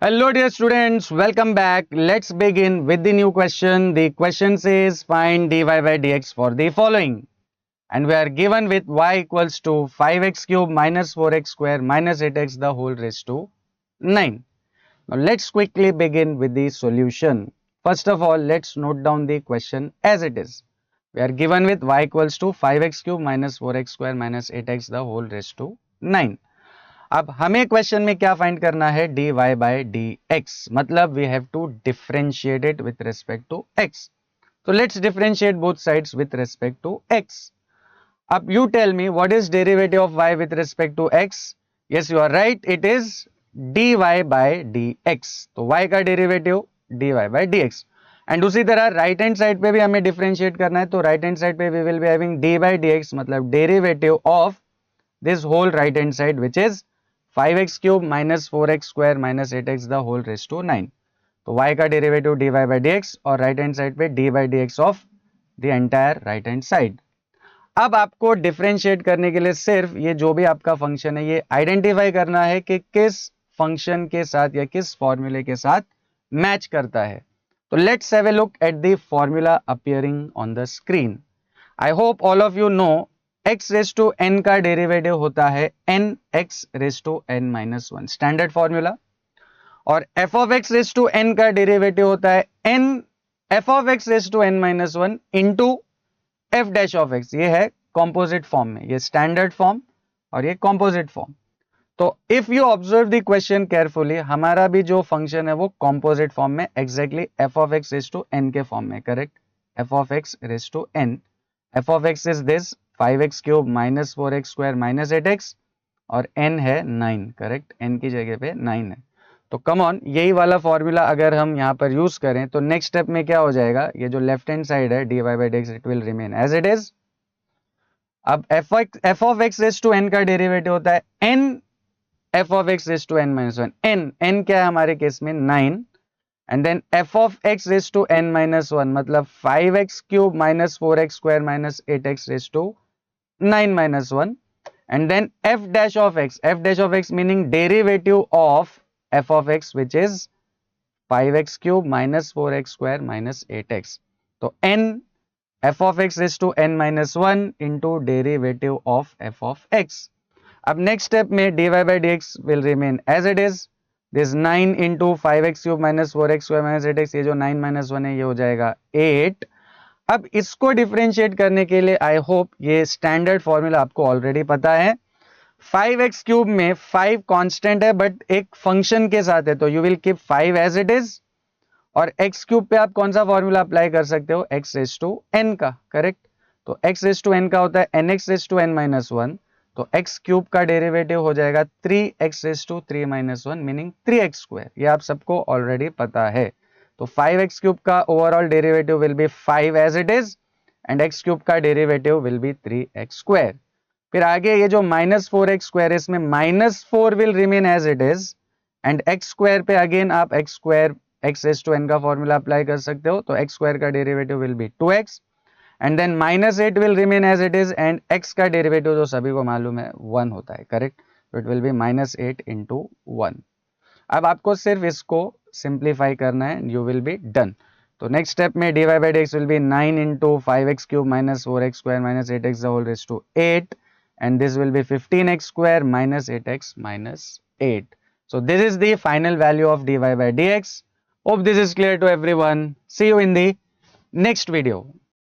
Hello dear students, welcome back. Let's begin with the new question. The question says find dy by dx for the following. And we are given with y equals to 5x cube minus 4x square minus 8x the whole raised to 9. Now let's quickly begin with the solution. First of all, let's note down the question as it is. We are given with y equals to 5x cube minus 4x square minus 8x the whole raised to 9. अब हमें question में क्या find करना है, dy by d x, मतलब we have to differentiate it with respect to x. तो let's differentiate both sides with respect to x. अब you tell me what is derivative of y with respect to x. Yes you are right, it is dy by dx. तो y का derivative dy by dx. And उसी तरह right hand side पे भी हमें differentiate करना है, तो राइट हैंड साइड पे we will be having dy by dx, मतलब derivative of this whole right hand side which is 5x cube minus 4x square minus 8x the whole raise to 9. तो y का derivative dy by d x और right hand side पे dy by d x of the entire right hand side. अब आपको differentiate करने के लिए सिर्फ ये जो भी आपका फंक्शन है ये आइडेंटिफाई करना है कि किस फंक्शन के साथ या किस फॉर्मूले के साथ मैच करता है. तो let's have a look at the formula appearing on the screen. I hope all of you know x raise to n का डेरिवेटिव होता है n x raise to n minus one, standard formula. और f of x raise to n का derivative होता है n f of x raise to n minus one into f dash of x. ये है composite form में, ये standard form और ये कॉम्पोजिट फॉर्म. तो if you observe the question carefully, हमारा भी जो फंक्शन है वो कॉम्पोजिट फॉर्म में exactly f of x raise to n के फॉर्म में, correct. f of x raise to n, f of x is this 5x cube minus 4x square minus 8x और n है 9, correct. n की जगह पे 9 है. तो कम ऑन, यही वाला फॉर्मूला अगर हम यहाँ पर यूज करें तो नेक्स्ट स्टेप में क्या हो जाएगा, ये जो लेफ्ट हैंड साइड है dy by dx it will remain as it is. अब f of x raise to n का डेरिवेटिव होता है n f of x raise to n minus one. n क्या है हमारे केस में 9. And then f of x raise to n minus one, मतलब 5x cube minus 4x square minus 8x raise to 9 minus 1. And then f dash of x meaning derivative of f of x which is 5x cube minus 4x square minus 8x. तो n f of x raised to n minus 1 into derivative of f of x. अब next step में dy by dx will remain as it is. This 9 into 5x cube minus 4x square minus 8x, ये जो 9 minus 1 है ये हो जाएगा 8. अब इसको डिफरेंशिएट करने के लिए आई होप ये स्टैंडर्ड फॉर्मूला आपको ऑलरेडी पता है. 5x क्यूब में 5 कांस्टेंट है बट एक फंक्शन के साथ है, तो you will keep 5 as it is. और x क्यूब पे आप कौन सा फॉर्मूला अप्लाई कर सकते हो, x रेज टू n का, करेक्ट. तो x रेज टू n का होता है nx raise to n minus one. तो x क्यूब का डेरिवेटिव हो जाएगा 3x raise to 3 minus one meaning 3x square. ये आप सबको ऑलरेडी पता है. तो 5x क्यूब का overall derivative will be 5 as it is and x cube का derivative will be 3x square. फिर आगे ये जो माइनस 4x स्क्वायर है इसमें minus 4 will remain as it is and x square पे अगेन आप x square x raise to n का फॉर्मूला अप्लाई कर सकते हो. तो x स्क्वायर का derivative will be 2x and then minus 8 will remain as it is and x का derivative जो सभी को मालूम है 1 होता है, करेक्ट. तो it will be minus 8 into 1. अब आपको सिर्फ इसको सिंप्लीफाई करना है, यू विल बी डन. तो नेक्स्ट स्टेप में dy by dx will be 9 into 5x cube minus 4x square minus 8x the whole raise to 8 and this will be 15x square minus 8x minus 8. So this is the final value of dy by dx. Hope this is clear to everyone. See you in the next video.